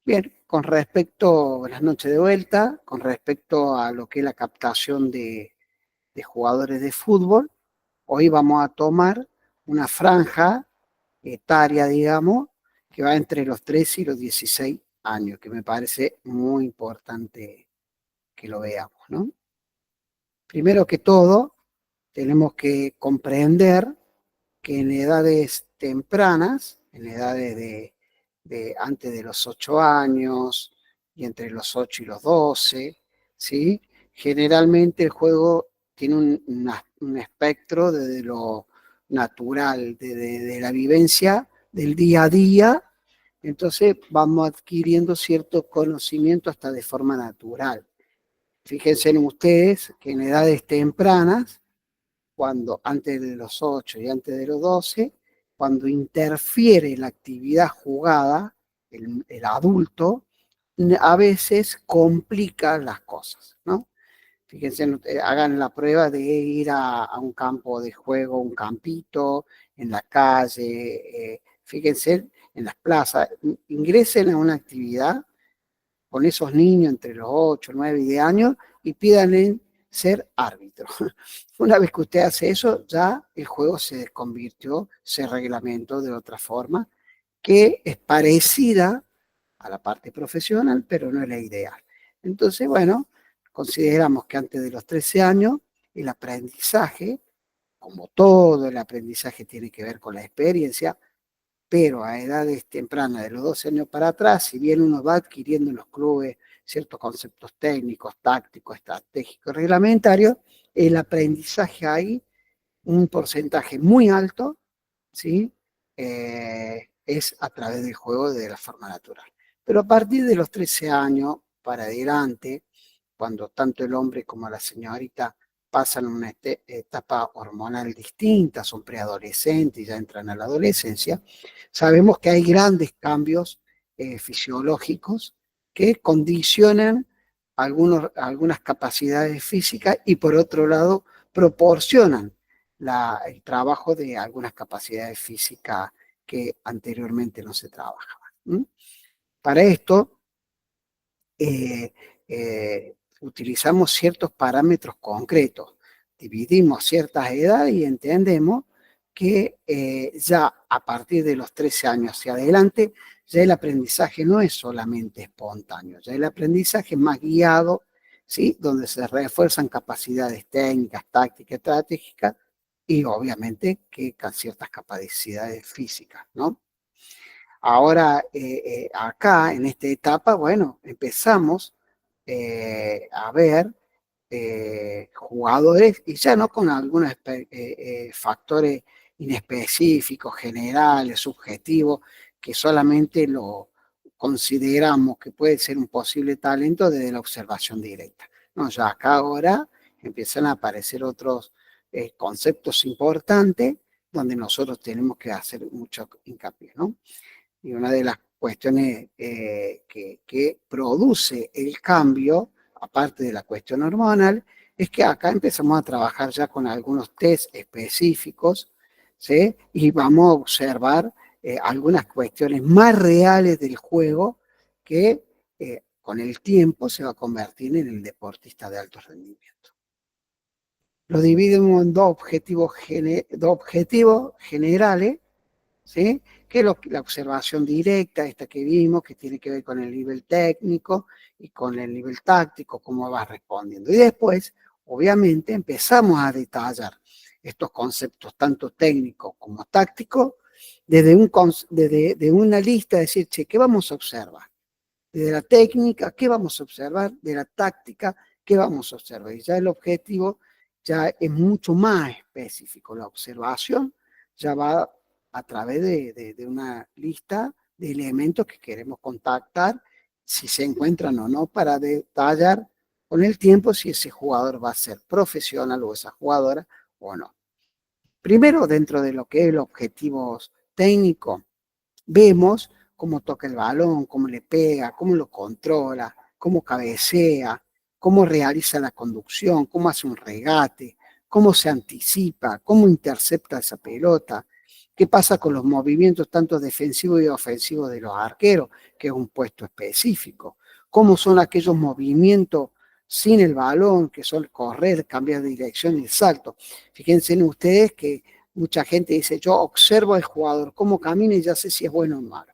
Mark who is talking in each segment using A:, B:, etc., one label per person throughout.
A: Bien, con respecto, buenas noches de vuelta, con respecto a lo que es la captación de jugadores de fútbol, hoy vamos a tomar una franja etaria, digamos, que va entre los 13 y los 16 años, que me parece muy importante que lo veamos, ¿no? Primero que todo, tenemos que comprender que en edades tempranas, en edades de antes de los 8 años y entre los 8 y los 12, ¿sí? Generalmente el juego tiene un espectro desde lo natural, de la vivencia del día a día, entonces vamos adquiriendo cierto conocimiento hasta de forma natural. Fíjense en ustedes que en edades tempranas, cuando antes de los 8 y antes de los 12, cuando interfiere la actividad jugada, el adulto, a veces complica las cosas, ¿no? Fíjense, hagan la prueba de ir a un campo de juego, un campito, en la calle, fíjense en las plazas, ingresen a una actividad con esos niños entre los 8, 9 y 10 años y pídanle ser árbitro. Una vez que usted hace eso, ya el juego se convirtió, se reglamentó de otra forma, que es parecida a la parte profesional, pero no es la ideal. Entonces, bueno, consideramos que antes de los 13 años, el aprendizaje, como todo el aprendizaje tiene que ver con la experiencia, pero a edades tempranas, de los 12 años para atrás, si bien uno va adquiriendo en los clubes ciertos conceptos técnicos, tácticos, estratégicos, reglamentarios, el aprendizaje hay un porcentaje muy alto, ¿sí? Es a través del juego de la forma natural. Pero a partir de los 13 años para adelante, cuando tanto el hombre como la señorita pasan una etapa hormonal distinta, son preadolescentes y ya entran a la adolescencia, sabemos que hay grandes cambios fisiológicos que condicionan algunas capacidades físicas y por otro lado proporcionan el trabajo de algunas capacidades físicas que anteriormente no se trabajaban. ¿Mm? Para esto, eh, utilizamos ciertos parámetros concretos, dividimos ciertas edades y entendemos que ya a partir de los 13 años hacia adelante, ya el aprendizaje no es solamente espontáneo, ya el aprendizaje es más guiado, ¿sí? Donde se refuerzan capacidades técnicas, tácticas, estratégicas y obviamente que ciertas capacidades físicas, ¿no? Ahora, acá, en esta etapa, bueno, empezamos a ver jugadores, y ya no con algunos factores inespecíficos, generales, subjetivos, que solamente lo consideramos que puede ser un posible talento desde la observación directa. No, ya acá ahora empiezan a aparecer otros conceptos importantes donde nosotros tenemos que hacer mucho hincapié, ¿no? Y una de las cuestiones que produce el cambio, aparte de la cuestión hormonal, es que acá empezamos a trabajar ya con algunos test específicos, ¿sí? Y vamos a observar algunas cuestiones más reales del juego que con el tiempo se va a convertir en el deportista de alto rendimiento. Lo dividimos en dos objetivos generales, ¿sí? Que es la observación directa, esta que vimos, que tiene que ver con el nivel técnico y con el nivel táctico, cómo va respondiendo. Y después, obviamente, empezamos a detallar estos conceptos, tanto técnicos como tácticos, desde una lista, de decir, che, ¿qué vamos a observar? Desde la técnica, ¿qué vamos a observar? De la táctica, ¿qué vamos a observar? Y ya el objetivo ya es mucho más específico. La observación ya va a través de una lista de elementos que queremos contactar, si se encuentran o no, para detallar con el tiempo si ese jugador va a ser profesional o esa jugadora o no. Primero, dentro de lo que es el objetivo técnico, vemos cómo toca el balón, cómo le pega, cómo lo controla, cómo cabecea, cómo realiza la conducción, cómo hace un regate, cómo se anticipa, cómo intercepta esa pelota, ¿Qué pasa con los movimientos tanto defensivos y ofensivos de los arqueros, que es un puesto específico? ¿Cómo son aquellos movimientos sin el balón, que son correr, cambiar de dirección y el salto? Fíjense en ustedes que mucha gente dice, yo observo al jugador, cómo camina y ya sé si es bueno o malo.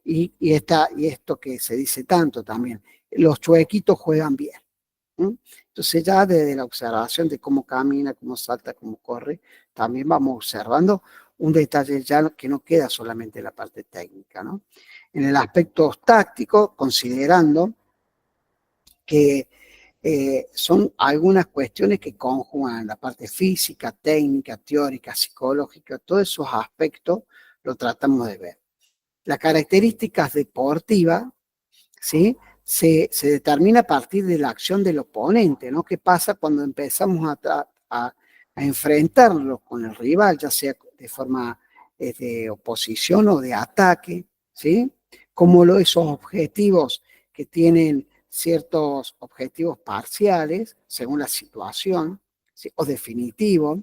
A: Y esto que se dice tanto también, los chuequitos juegan bien. Entonces ya desde la observación de cómo camina, cómo salta, cómo corre, también vamos observando un detalle ya que no queda solamente en la parte técnica, ¿no? En el aspecto táctico, considerando que son algunas cuestiones que conjugan la parte física, técnica, teórica, psicológica, todos esos aspectos lo tratamos de ver. Las características deportivas, ¿sí? Se determina a partir de la acción del oponente, ¿no? ¿Qué pasa cuando empezamos a enfrentarlo con el rival, ya sea de forma de oposición o de ataque, ¿sí? Como esos objetivos que tienen ciertos objetivos parciales, según la situación, ¿sí? O definitivos,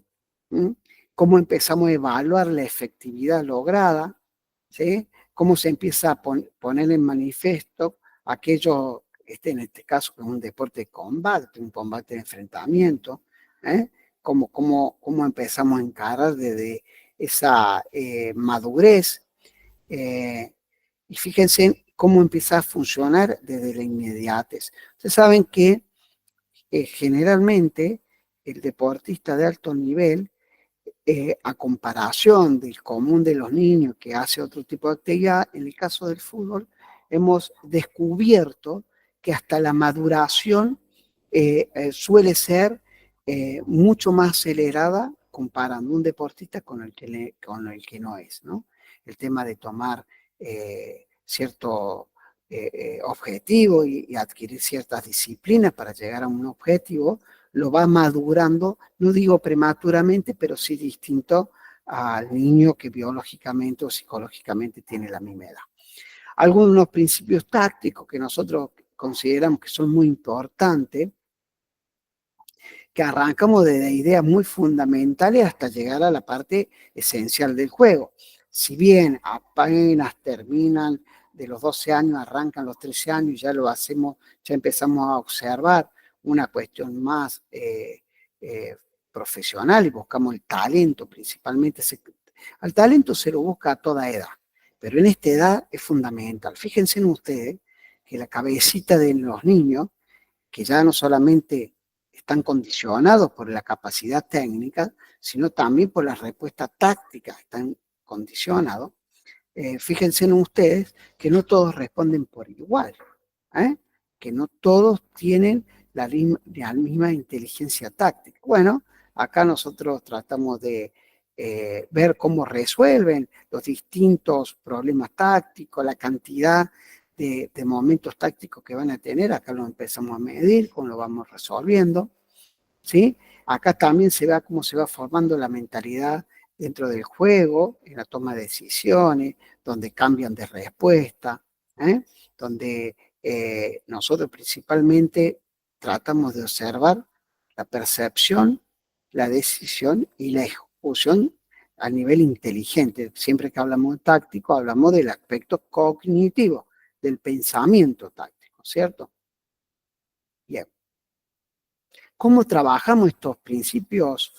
A: ¿sí? Cómo empezamos a evaluar la efectividad lograda, ¿sí? Cómo se empieza a poner en manifiesto aquello, en este caso, que es un deporte de combate, un combate de enfrentamiento, ¿eh? Cómo empezamos a encarar desde esa madurez, y fíjense cómo empieza a funcionar desde la inmediatez. Ustedes saben que generalmente el deportista de alto nivel, a comparación del común de los niños que hace otro tipo de actividad, en el caso del fútbol, hemos descubierto que hasta la maduración suele ser mucho más acelerada comparando un deportista con el que no es, ¿no? El tema de tomar cierto objetivo y adquirir ciertas disciplinas para llegar a un objetivo, lo va madurando, no digo prematuramente, pero sí distinto al niño que biológicamente o psicológicamente tiene la misma edad. Algunos principios tácticos que nosotros consideramos que son muy importantes, que arrancamos desde ideas muy fundamentales hasta llegar a la parte esencial del juego. Si bien apenas terminan de los 12 años, arrancan los 13 años, ya lo hacemos, ya empezamos a observar una cuestión más eh, profesional y buscamos el talento principalmente. Al talento se lo busca a toda edad, pero en esta edad es fundamental. Fíjense en ustedes que la cabecita de los niños, que ya no solamente están condicionados por la capacidad técnica, sino también por las respuestas tácticas, están condicionados. Fíjense en ustedes que no todos responden por igual, ¿eh? Que no todos tienen la misma inteligencia táctica. Bueno, acá nosotros tratamos de ver cómo resuelven los distintos problemas tácticos, la cantidad de momentos tácticos que van a tener. Acá lo empezamos a medir, cómo lo vamos resolviendo, ¿sí? Acá también se ve cómo se va formando la mentalidad dentro del juego, en la toma de decisiones, donde cambian de respuesta, ¿eh? Donde nosotros principalmente tratamos de observar la percepción, la decisión y la ejecución a nivel inteligente. Siempre que hablamos de táctico, hablamos del aspecto cognitivo, del pensamiento táctico, ¿cierto? Bien. ¿Cómo trabajamos estos principios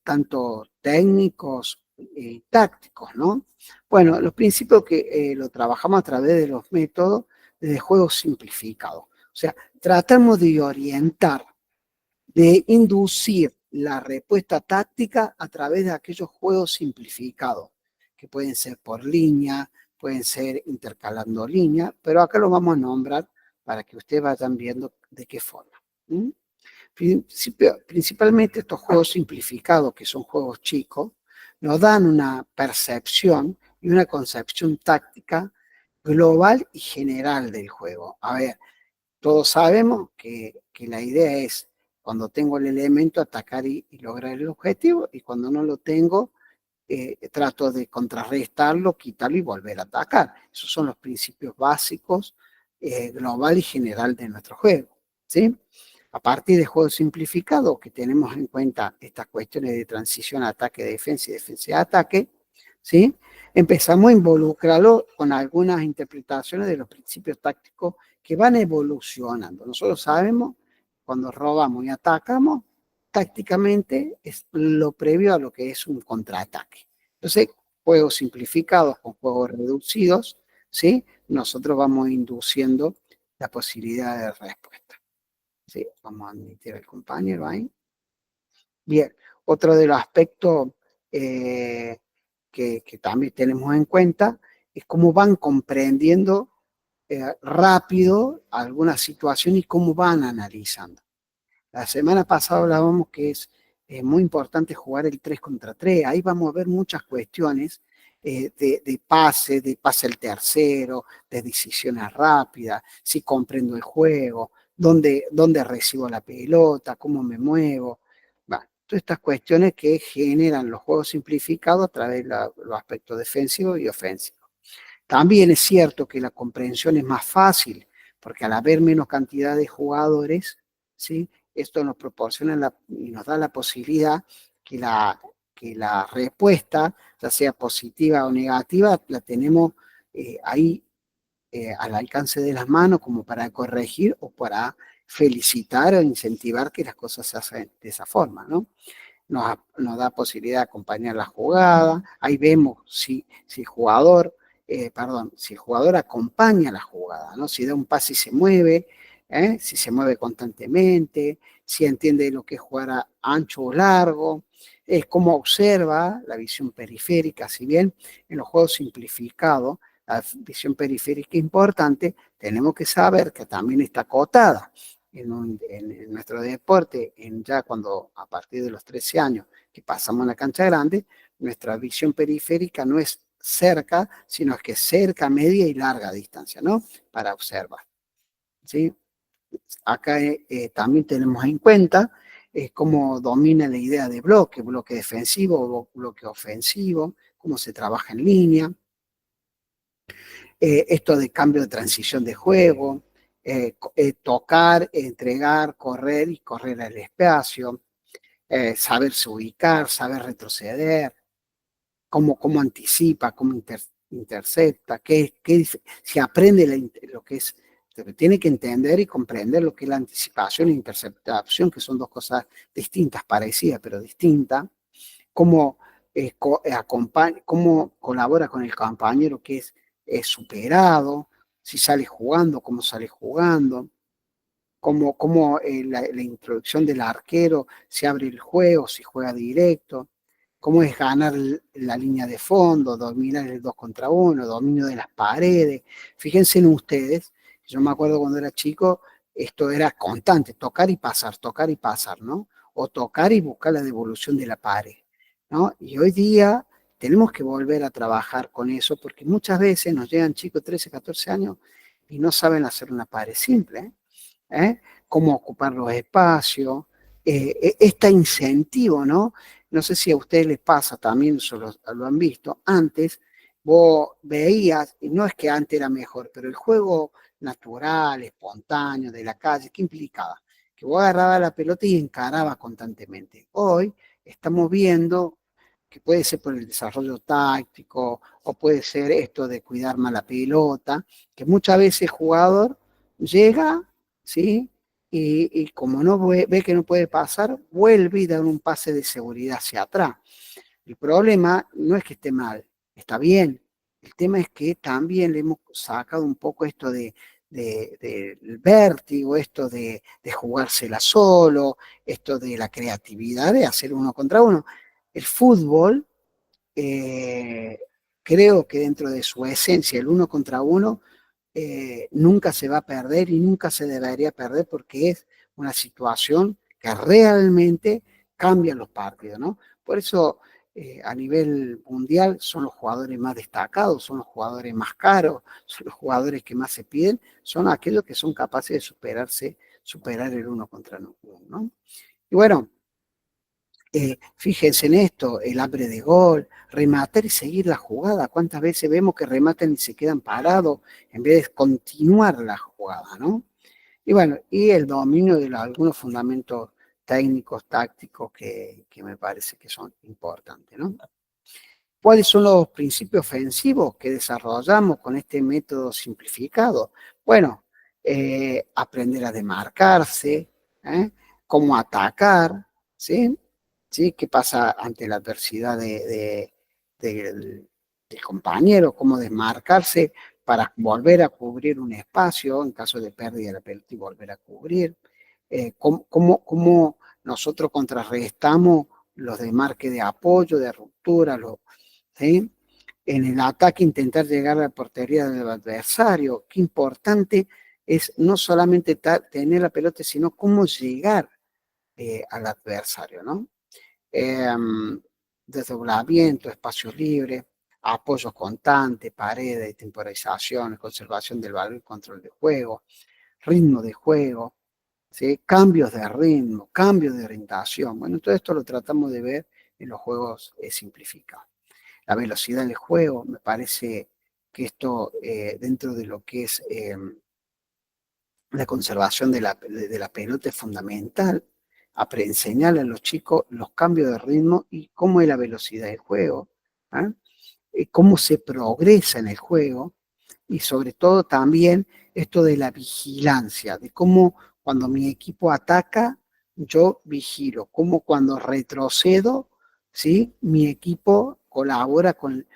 A: tanto técnicos y tácticos, ¿no? Bueno, los principios que lo trabajamos a través de los métodos de juego simplificado. O sea, tratamos de orientar, de inducir la respuesta táctica a través de aquellos juegos simplificados, que pueden ser por línea, pueden ser intercalando línea, pero acá lo vamos a nombrar para que ustedes vayan viendo de qué forma. Principalmente estos juegos simplificados, que son juegos chicos, nos dan una percepción y una concepción táctica global y general del juego. A ver, todos sabemos que la idea es, cuando tengo el elemento, atacar y lograr el objetivo, y cuando no lo tengo, trato de contrarrestarlo, quitarlo y volver a atacar. Esos son los principios básicos, global y general de nuestro juego, ¿sí? A partir de juegos simplificados, que tenemos en cuenta estas cuestiones de transición a ataque, defensa y defensa a ataque, ¿sí? Empezamos a involucrarlo con algunas interpretaciones de los principios tácticos que van evolucionando. Nosotros sabemos, cuando robamos y atacamos, tácticamente es lo previo a lo que es un contraataque. Entonces, juegos simplificados con juegos reducidos, ¿sí? Nosotros vamos induciendo la posibilidad de respuesta. ¿Sí? Vamos a admitir al compañero ahí. Bien, otro de los aspectos que también tenemos en cuenta es cómo van comprendiendo rápido alguna situación y cómo van analizando. La semana pasada hablábamos que es muy importante jugar el 3 contra 3. Ahí vamos a ver muchas cuestiones de pase al tercero, de decisiones rápidas, si comprendo el juego, dónde recibo la pelota, cómo me muevo. Bueno, todas estas cuestiones que generan los juegos simplificados a través de los aspectos defensivos y ofensivos. También es cierto que la comprensión es más fácil, porque al haber menos cantidad de jugadores, ¿sí? Esto nos proporciona y nos da la posibilidad que la respuesta, ya sea positiva o negativa, la tenemos ahí al alcance de las manos como para corregir o para felicitar o incentivar que las cosas se hacen de esa forma, ¿no? Nos da posibilidad de acompañar la jugada, ahí vemos si el jugador, si el jugador acompaña la jugada, ¿no? Si da un pase y se mueve, si se mueve constantemente, si entiende lo que es jugar a ancho o largo, es cómo observa la visión periférica, si bien en los juegos simplificados la visión periférica es importante, tenemos que saber que también está acotada en nuestro deporte, ya cuando a partir de los 13 años que pasamos a la cancha grande, nuestra visión periférica no es cerca, sino es que cerca, media y larga distancia, ¿no? Para observar, ¿sí? Acá también tenemos en cuenta cómo domina la idea de bloque defensivo o bloque ofensivo, cómo se trabaja en línea, esto de cambio de transición de juego, tocar, entregar, correr y correr al espacio, saberse ubicar, saber retroceder, cómo anticipa, cómo intercepta, si aprende lo que es, tiene que entender y comprender lo que es la anticipación e interceptación, que son dos cosas distintas, parecidas, pero distintas, cómo, cómo colabora con el compañero que es superado, si sale jugando, cómo sale jugando, cómo la introducción del arquero, si abre el juego, si juega directo, cómo es ganar la línea de fondo, dominar el 2 contra 1, dominio de las paredes. Fíjense en ustedes, yo me acuerdo cuando era chico, esto era constante, tocar y pasar, ¿no? O tocar y buscar la devolución de la pared, ¿no? Y hoy día tenemos que volver a trabajar con eso porque muchas veces nos llegan chicos de 13, 14 años y no saben hacer una pared simple, ¿eh? ¿Eh? Cómo ocupar los espacios, este incentivo, ¿no? No sé si a ustedes les pasa también, eso lo han visto, antes vos veías, y no es que antes era mejor, pero el juego natural, espontáneo, de la calle, ¿qué implicaba? Que vos agarrabas la pelota y encarabas constantemente. Hoy estamos viendo que puede ser por el desarrollo táctico o puede ser esto de cuidar más la pelota, que muchas veces el jugador llega, ¿sí? Y como no ve que no puede pasar, vuelve y da un pase de seguridad hacia atrás. El problema no es que esté mal, está bien. El tema es que también le hemos sacado un poco esto del vértigo, esto de jugársela solo, esto de la creatividad de hacer uno contra uno. El fútbol, eh, creo que dentro de su esencia, el uno contra uno, nunca se va a perder y nunca se debería perder porque es una situación que realmente cambia los partidos, ¿no? Por eso a nivel mundial son los jugadores más destacados, son los jugadores más caros, son los jugadores que más se piden, son aquellos que son capaces de superar el uno contra uno, ¿no? Y bueno, fíjense en esto, el hambre de gol, rematar y seguir la jugada. ¿Cuántas veces vemos que rematan y se quedan parados en vez de continuar la jugada, ¿no? Y bueno, y el dominio de algunos fundamentos técnicos, tácticos que me parece que son importantes, ¿no? ¿Cuáles son los principios ofensivos que desarrollamos con este método simplificado? Bueno, aprender a demarcarse, ¿eh? Cómo atacar, ¿sí? ¿Sí? ¿Qué pasa ante la adversidad del compañero? ¿Cómo desmarcarse para volver a cubrir un espacio en caso de pérdida de la pelota y volver a cubrir? ¿Cómo nosotros contrarrestamos los desmarques de apoyo, de ruptura, ¿sí? En el ataque intentar llegar a la portería del adversario? Qué importante es no solamente tener la pelota, sino cómo llegar al adversario, ¿no? Eh, Desdoblamiento, espacio libre, apoyo constante, paredes, temporización, conservación del balón y control de juego, ritmo de juego, ¿sí? Cambios de ritmo, cambios de orientación. Bueno, todo esto lo tratamos de ver en los juegos simplificados. La velocidad del juego, me parece que esto dentro de lo que es la conservación de la pelota es fundamental, enseñarle a los chicos los cambios de ritmo y cómo es la velocidad del juego, ¿ah? Cómo se progresa en el juego y sobre todo también esto de la vigilancia, de cómo cuando mi equipo ataca, yo vigilo, cómo cuando retrocedo, ¿sí? Mi equipo colabora con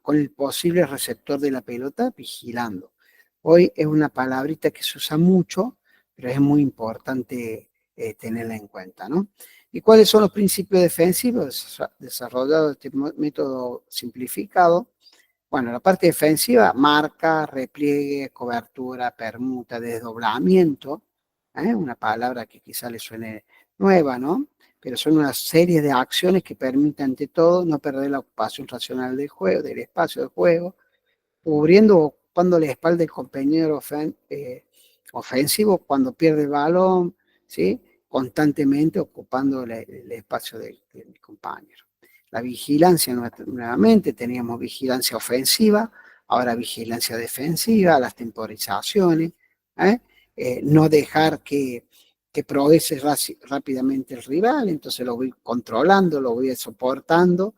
A: el posible receptor de la pelota vigilando. Hoy es una palabrita que se usa mucho, pero es muy importante tenerla en cuenta, ¿no? ¿Y cuáles son los principios defensivos desarrollados este método simplificado? Bueno, la parte defensiva, marca, repliegue, cobertura, permuta, desdoblamiento, una palabra que quizá le suene nueva, ¿no? Pero son una serie de acciones que permiten, ante todo, no perder la ocupación racional del juego, del espacio del juego, cubriendo o ocupando la espalda del compañero ofensivo cuando pierde el balón, ¿sí? Constantemente ocupando el espacio del compañero. La vigilancia, nuevamente, teníamos vigilancia ofensiva, ahora vigilancia defensiva, las temporizaciones, ¿eh? No dejar que progrese rápidamente el rival, entonces lo voy controlando, lo voy soportando,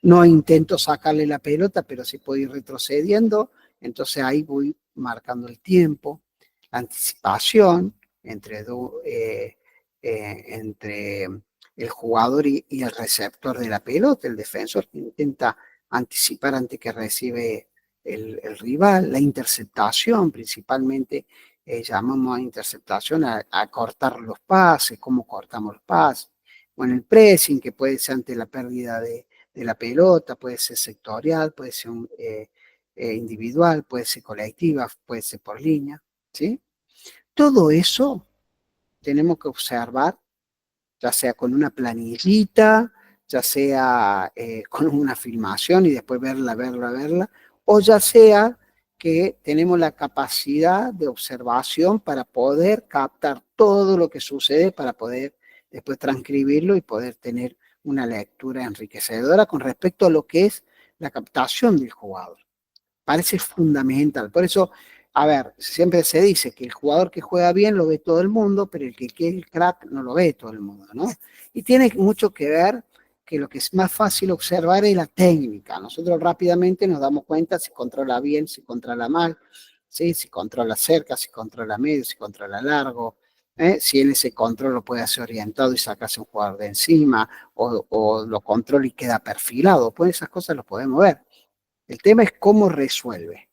A: no intento sacarle la pelota, pero sí puedo ir retrocediendo, entonces ahí voy marcando el tiempo, la anticipación entre el jugador y el receptor de la pelota, el defensor que intenta anticipar antes que recibe el rival, la interceptación principalmente, llamamos a interceptación a cortar los pases, cómo cortamos los pases, bueno, el pressing que puede ser ante la pérdida de la pelota, puede ser sectorial, puede ser individual, puede ser colectiva, puede ser por línea, ¿sí? Todo eso tenemos que observar, ya sea con una planillita, ya sea con una filmación y después verla, o ya sea que tenemos la capacidad de observación para poder captar todo lo que sucede, para poder después transcribirlo y poder tener una lectura enriquecedora con respecto a lo que es la captación del jugador. Parece fundamental. Por eso, a ver, siempre se dice que el jugador que juega bien lo ve todo el mundo, pero el que quiere el crack no lo ve todo el mundo, ¿no? Y tiene mucho que ver que lo que es más fácil observar es la técnica. Nosotros rápidamente nos damos cuenta si controla bien, si controla mal, ¿sí? Si controla cerca, si controla medio, si controla largo, si en ese control lo puede hacer orientado y sacarse un jugador de encima, o lo controla y queda perfilado. Pues esas cosas lo podemos ver. El tema es cómo resuelve,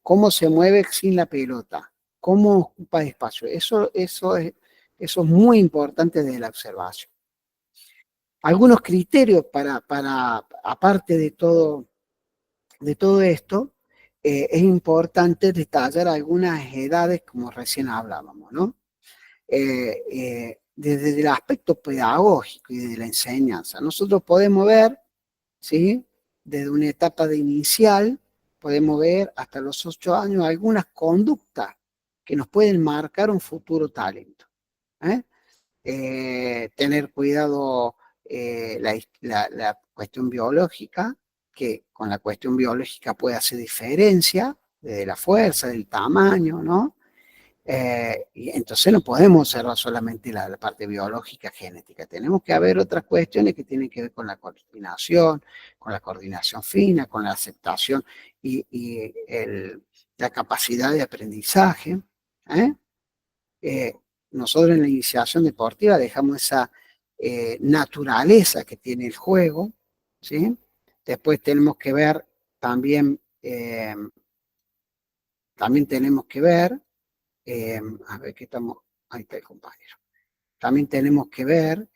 A: cómo se mueve sin la pelota, cómo ocupa espacio. Eso es muy importante de la observación. Algunos criterios aparte de todo esto, es importante detallar algunas edades, como recién hablábamos, ¿no? Desde el aspecto pedagógico y de la enseñanza. Nosotros podemos ver, ¿sí? Desde una etapa de inicial, podemos ver hasta los 8 años algunas conductas que nos pueden marcar un futuro talento. ¿eh? Tener cuidado la cuestión biológica, que con la cuestión biológica puede hacer diferencia, de la fuerza, del tamaño, ¿no? Y entonces no podemos observar solamente la parte biológica, genética. Tenemos que haber otras cuestiones que tienen que ver con la coordinación fina, con la aceptación y la capacidad de aprendizaje. ¿eh? Eh, Nosotros en la iniciación deportiva dejamos esa naturaleza que tiene el juego, ¿sí? Después tenemos que ver también, también tenemos que ver, a ver qué estamos, ahí está el compañero. También tenemos que ver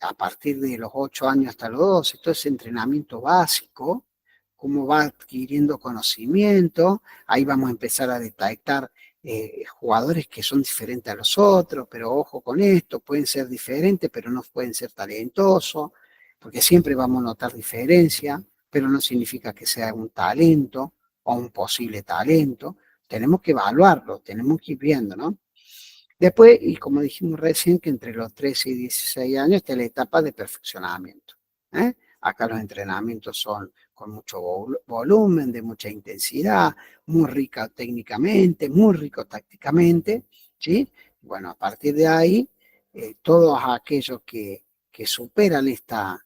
A: a partir de los 8 años hasta los 12, todo ese entrenamiento básico, cómo va adquiriendo conocimiento, ahí vamos a empezar a detectar jugadores que son diferentes a los otros, pero ojo con esto, pueden ser diferentes, pero no pueden ser talentosos, porque siempre vamos a notar diferencia, pero no significa que sea un talento o un posible talento. Tenemos que evaluarlo, tenemos que ir viendo, ¿no? Después, y como dijimos recién, que entre los 13 y 16 años está la etapa de perfeccionamiento. Acá los entrenamientos son con mucho volumen, de mucha intensidad, muy rica técnicamente, muy rico tácticamente, ¿sí? Bueno, a partir de ahí, todos aquellos que superan esta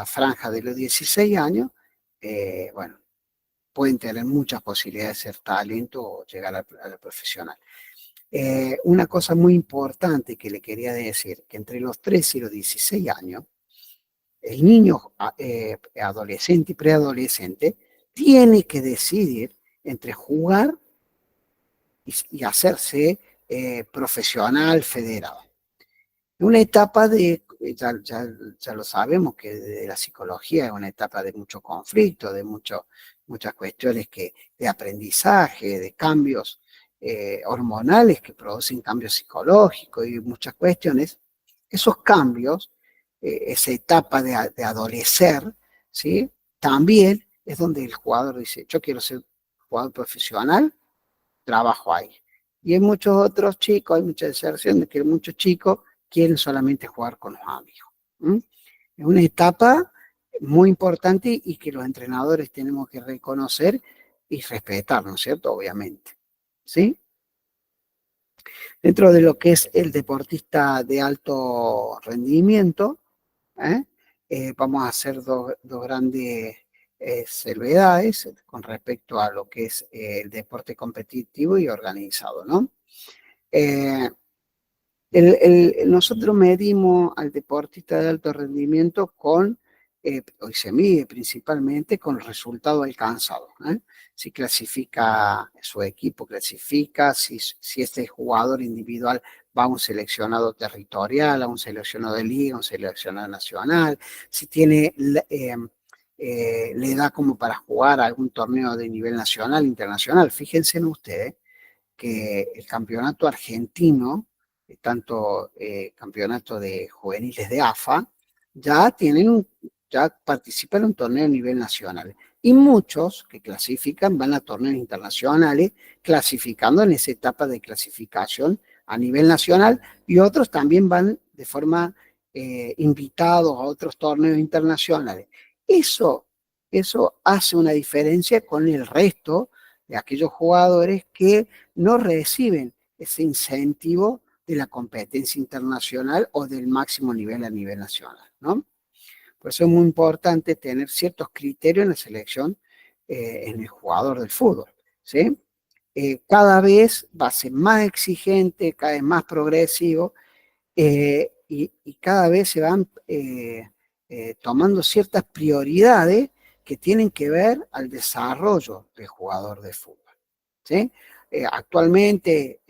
A: franja de los 16 años, bueno, pueden tener muchas posibilidades de ser talento o llegar a la profesional. Una cosa muy importante que le quería decir, que entre los 13 y los 16 años, el niño adolescente y preadolescente tiene que decidir entre jugar y hacerse profesional federado. Una etapa ya lo sabemos que de la psicología es una etapa de mucho conflicto, de muchas cuestiones de aprendizaje, de cambios hormonales que producen cambios psicológicos y muchas cuestiones. Esos cambios, esa etapa de adolecer, ¿sí? También es donde el jugador dice, yo quiero ser jugador profesional, trabajo ahí. Y hay muchos otros chicos, hay mucha deserción de que muchos chicos quieren solamente jugar con los amigos. Es una etapa muy importante y que los entrenadores tenemos que reconocer y respetar, ¿no es cierto? Obviamente. ¿Sí? Dentro de lo que es el deportista de alto rendimiento, vamos a hacer dos grandes salvedades con respecto a lo que es el deporte competitivo y organizado, ¿no? Nosotros medimos al deportista de alto rendimiento hoy se mide principalmente con el resultado alcanzado. Si clasifica, su equipo clasifica, si este jugador individual va a un seleccionado territorial, a un seleccionado de liga, a un seleccionado nacional, si tiene, le da como para jugar a algún torneo de nivel nacional, internacional. Fíjense en ustedes que el campeonato argentino, tanto campeonato de juveniles de AFA, ya participan en un torneo a nivel nacional. Y muchos que clasifican van a torneos internacionales, clasificando en esa etapa de clasificación a nivel nacional, y otros también van de forma invitados a otros torneos internacionales. Eso hace una diferencia con el resto de aquellos jugadores que no reciben ese incentivo de la competencia internacional o del máximo nivel a nivel nacional, ¿no? Por eso es muy importante tener ciertos criterios en la selección en el jugador del fútbol, ¿sí? Cada vez va a ser más exigente, cada vez más progresivo y cada vez se van tomando ciertas prioridades que tienen que ver al desarrollo del jugador de fútbol, ¿sí? Actualmente,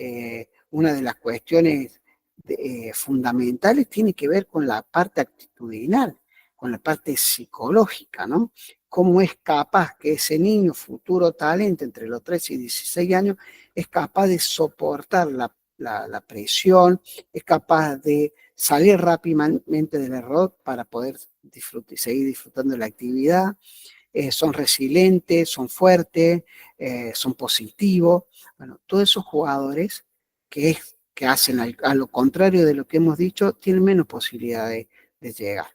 A: una de las cuestiones fundamentales tiene que ver con la parte actitudinal, con la parte psicológica, ¿no? Cómo es capaz que ese niño, futuro talento, entre los 13 y 16 años, es capaz de soportar la presión, es capaz de salir rápidamente del error para poder seguir disfrutando de la actividad. Son resilientes, son fuertes, son positivos. Bueno, todos esos jugadores que hacen a lo contrario de lo que hemos dicho, tienen menos posibilidad de llegar.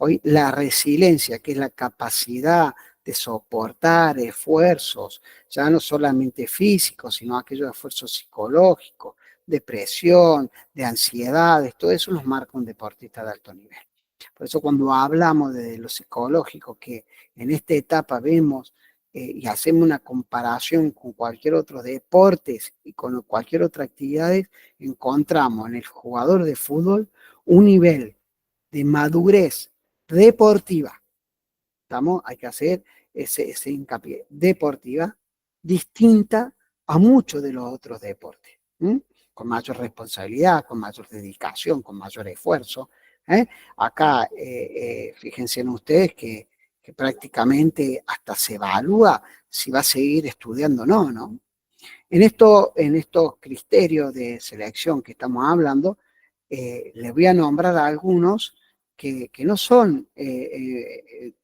A: Hoy la resiliencia, que es la capacidad de soportar esfuerzos, ya no solamente físicos, sino aquellos esfuerzos psicológicos, de presión, de ansiedades, todo eso nos marca un deportista de alto nivel. Por eso cuando hablamos de lo psicológico, que en esta etapa vemos y hacemos una comparación con cualquier otro deporte y con cualquier otra actividad, encontramos en el jugador de fútbol un nivel de madurez deportiva. ¿Estamos? Hay que hacer ese hincapié deportiva distinta a muchos de los otros deportes, ¿m? Con mayor responsabilidad, con mayor dedicación, con mayor esfuerzo. ¿Eh? Acá, fíjense en ustedes que prácticamente hasta se evalúa si va a seguir estudiando o no, ¿no? En estos criterios de selección que estamos hablando, les voy a nombrar algunos que no son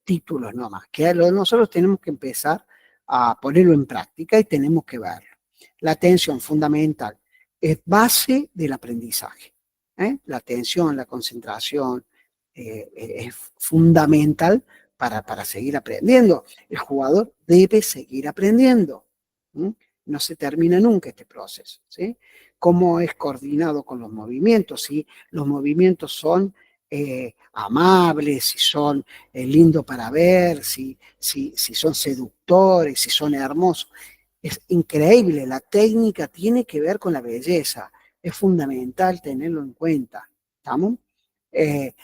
A: títulos nomás, que nosotros tenemos que empezar a ponerlo en práctica y tenemos que verlo. La atención fundamental es base del aprendizaje. La atención, la concentración es fundamental para seguir aprendiendo. El jugador debe seguir aprendiendo. ¿Mm? No se termina nunca este proceso, ¿sí? Cómo es coordinado con los movimientos, si los movimientos son amables, si son lindos para ver, si son seductores, si son hermosos. Es increíble, la técnica tiene que ver con la belleza, es fundamental tenerlo en cuenta, ¿estamos?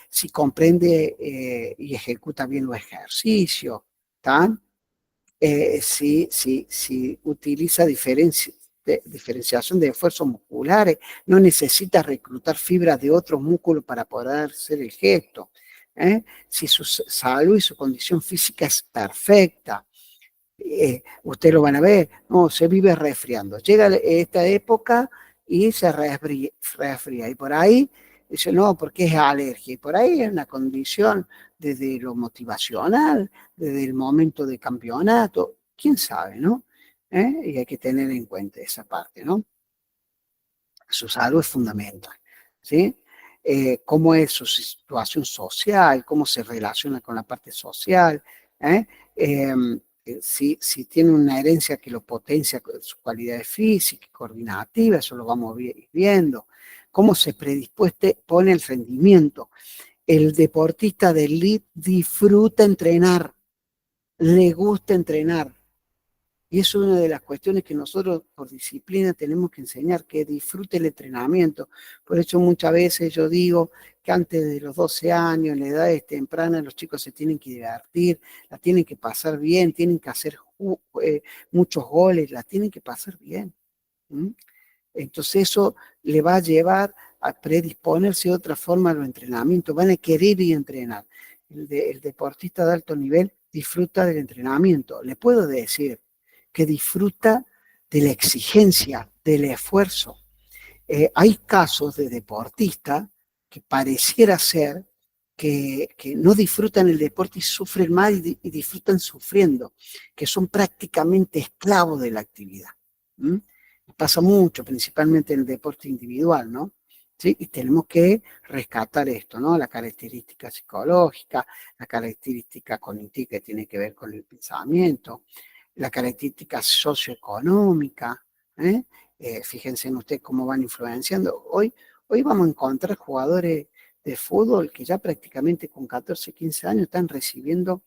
A: Si comprende y ejecuta bien los ejercicios, ¿están? Si utiliza diferenciación de esfuerzos musculares, no necesita reclutar fibras de otros músculos para poder hacer el gesto. Si su salud y su condición física es perfecta, ustedes lo van a ver, no, se vive resfriando. Llega esta época y se resfría. Y por ahí dice, no, porque es alergia. Y por ahí es una condición desde lo motivacional, desde el momento de campeonato, quién sabe, ¿no? Y hay que tener en cuenta esa parte, ¿no? Su salud es fundamental, ¿sí? Cómo es su situación social, cómo se relaciona con la parte social, ¿eh? Si tiene una herencia que lo potencia con sus cualidades físicas, coordinativas, eso lo vamos viendo, cómo se pone el rendimiento. El deportista de elite disfruta entrenar, le gusta entrenar. Y eso es una de las cuestiones que nosotros por disciplina tenemos que enseñar, que disfrute el entrenamiento. Por eso muchas veces yo digo que antes de los 12 años, en la edad temprana, los chicos se tienen que divertir, la tienen que pasar bien, tienen que hacer muchos goles, la tienen que pasar bien. ¿Mm? Entonces eso le va a llevar a predisponerse de otra forma a los entrenamientos, van a querer ir a entrenar. El deportista de alto nivel disfruta del entrenamiento. Le puedo decir que disfruta de la exigencia, del esfuerzo. Hay casos de deportistas que pareciera ser que no disfrutan el deporte y sufren mal y disfrutan sufriendo, que son prácticamente esclavos de la actividad. ¿Mm? Pasa mucho, principalmente en el deporte individual, ¿no? ¿Sí? Y tenemos que rescatar esto, ¿no? La característica psicológica, la característica cognitiva que tiene que ver con el pensamiento, la característica socioeconómica, ¿eh? Fíjense en ustedes cómo van influenciando. Hoy vamos a encontrar jugadores de fútbol que ya prácticamente con 14, 15 años están recibiendo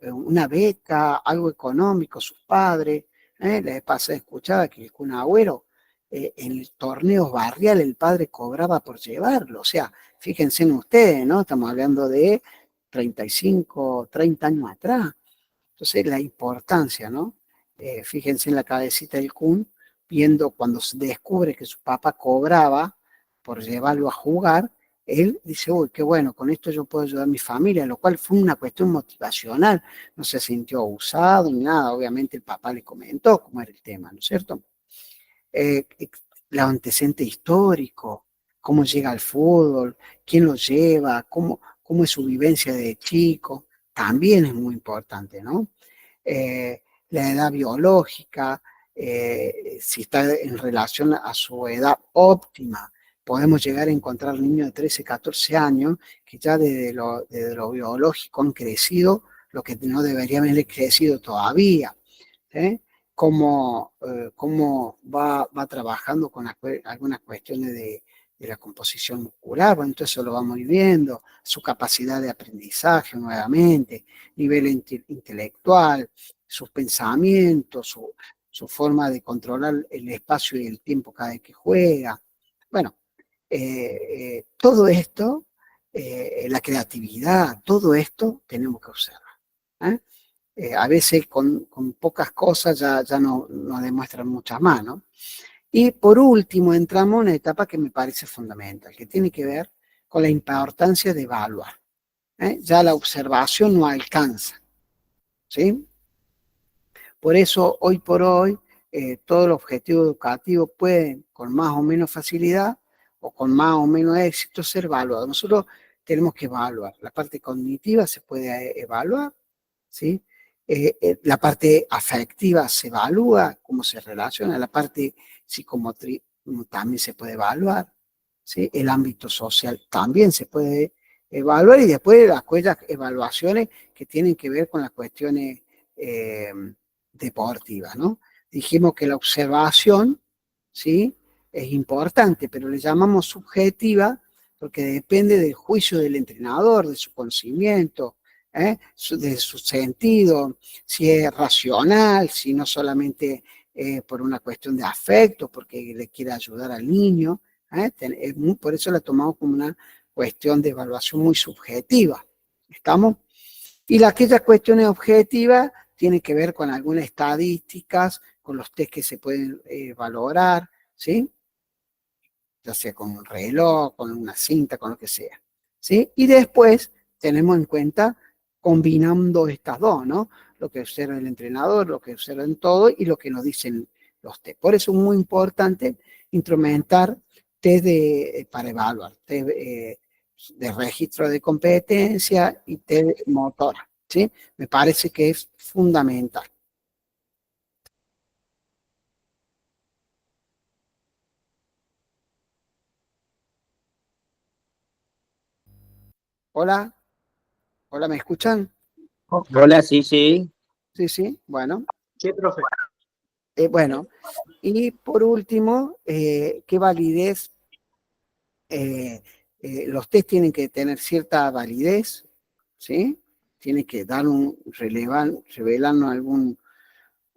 A: una beca, algo económico, sus padres. La vez pasada escuchaba que el Kun Agüero en el torneo barrial el padre cobraba por llevarlo. O sea, fíjense en ustedes, ¿no? Estamos hablando de 35, 30 años atrás. Entonces, la importancia, ¿no? Fíjense en la cabecita del Kun, viendo cuando se descubre que su papá cobraba por llevarlo a jugar, él dice, uy, qué bueno, con esto yo puedo ayudar a mi familia, lo cual fue una cuestión motivacional, no se sintió abusado ni nada, obviamente el papá le comentó cómo era el tema, ¿no es cierto? Eh, el antecedente histórico, cómo llega al fútbol, quién lo lleva, cómo es su vivencia de chico, también es muy importante, ¿no? La edad biológica, si está en relación a su edad óptima. Podemos llegar a encontrar niños de 13, 14 años que ya desde lo biológico han crecido lo que no debería haber crecido todavía, ¿sí? Cómo va trabajando con algunas cuestiones de la composición muscular, bueno, entonces eso lo vamos viendo, su capacidad de aprendizaje nuevamente, nivel intelectual, sus pensamientos, su forma de controlar el espacio y el tiempo cada vez que juega. Bueno, todo esto, la creatividad, todo esto tenemos que observar. ¿Eh? A veces con pocas cosas ya no demuestran muchas más, ¿no? Y por último entramos en una etapa que me parece fundamental, que tiene que ver con la importancia de evaluar. Ya la observación no alcanza, ¿sí? Por eso, hoy por hoy, todo el objetivo educativo puede, con más o menos facilidad o con más o menos éxito, ser evaluado. Nosotros tenemos que evaluar. La parte cognitiva se puede evaluar, ¿sí? La parte afectiva se evalúa, cómo se relaciona, la parte psicomotriz también se puede evaluar, ¿sí? El ámbito social también se puede evaluar y después aquellas evaluaciones que tienen que ver con las cuestiones eh, deportivas, ¿no? Dijimos que la observación, ¿sí? Es importante, pero le llamamos subjetiva porque depende del juicio del entrenador, de su conocimiento, de su sentido, si es racional, si no solamente por una cuestión de afecto, porque le quiere ayudar al niño. Por eso la tomamos como una cuestión de evaluación muy subjetiva. ¿Estamos? Y aquellas cuestiones objetivas tienen que ver con algunas estadísticas, con los test que se pueden valorar, ¿sí? Ya sea con un reloj, con una cinta, con lo que sea, ¿sí? Y después tenemos en cuenta combinando estas dos, ¿no? Lo que observa el entrenador, lo que observa en todo y lo que nos dicen los test. Por eso es muy importante instrumentar test para evaluar, test de registro de competencia y test motora, ¿sí? Me parece que es fundamental. Hola, hola, ¿me escuchan?
B: Hola, sí, sí.
A: Sí, sí, bueno.
B: Sí, profe.
A: Bueno, y por último, ¿qué validez? Los test tienen que tener cierta validez, ¿sí? Tienen que dar revelarnos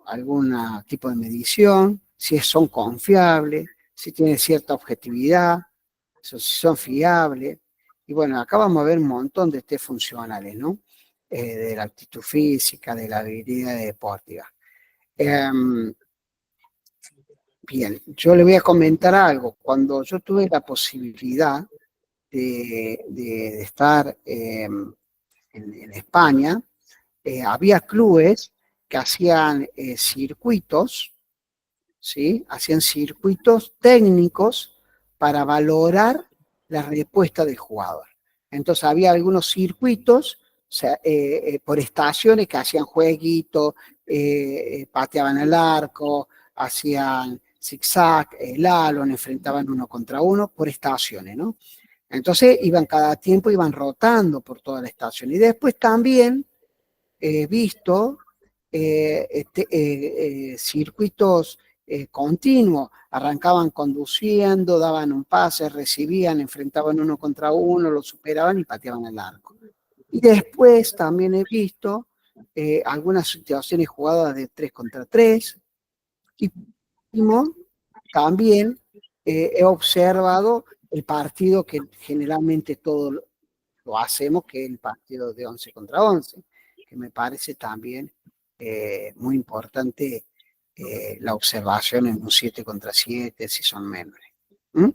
A: algún tipo de medición, si son confiables, si tienen cierta objetividad, si son fiables. Y bueno, acá vamos a ver un montón de test funcionales, ¿no? De la actitud física, de la habilidad deportiva. Bien, yo le voy a comentar algo. Cuando yo tuve la posibilidad de estar en España, había clubes que hacían circuitos, ¿sí? Hacían circuitos técnicos para valorar la respuesta del jugador. Entonces había algunos circuitos, o sea, por estaciones, que hacían jueguitos, pateaban el arco, hacían zigzag, el alon, enfrentaban uno contra uno por estaciones, ¿no? Entonces iban cada tiempo, iban rotando por toda la estación. Y después también he visto circuitos continuos, arrancaban conduciendo, daban un pase, recibían, enfrentaban uno contra uno, lo superaban y pateaban el arco. Y después también he visto algunas situaciones jugadas de 3 contra 3 y último, también he observado el partido que generalmente todos lo hacemos, que es el partido de 11 contra 11, que me parece también muy importante la observación en un 7 contra 7, si son menores. ¿Mm?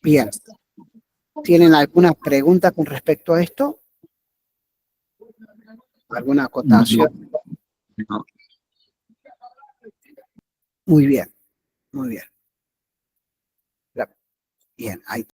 A: Bien, ¿tienen alguna pregunta con respecto a esto? ¿Alguna acotación?
B: No.
A: Muy bien, muy bien. Bien, ahí